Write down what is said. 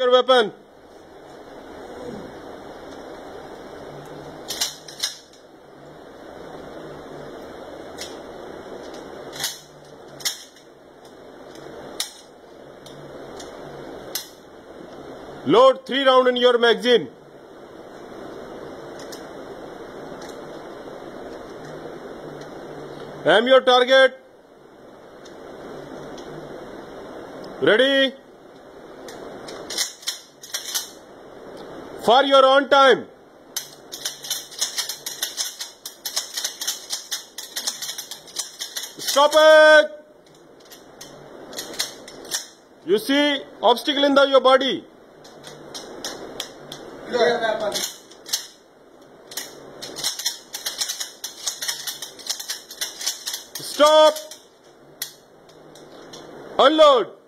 Your weapon. Load 3 rounds in your magazine. Aim your target. Ready? For your own time. Stop it. You see obstacle in your body. Stop. Unload.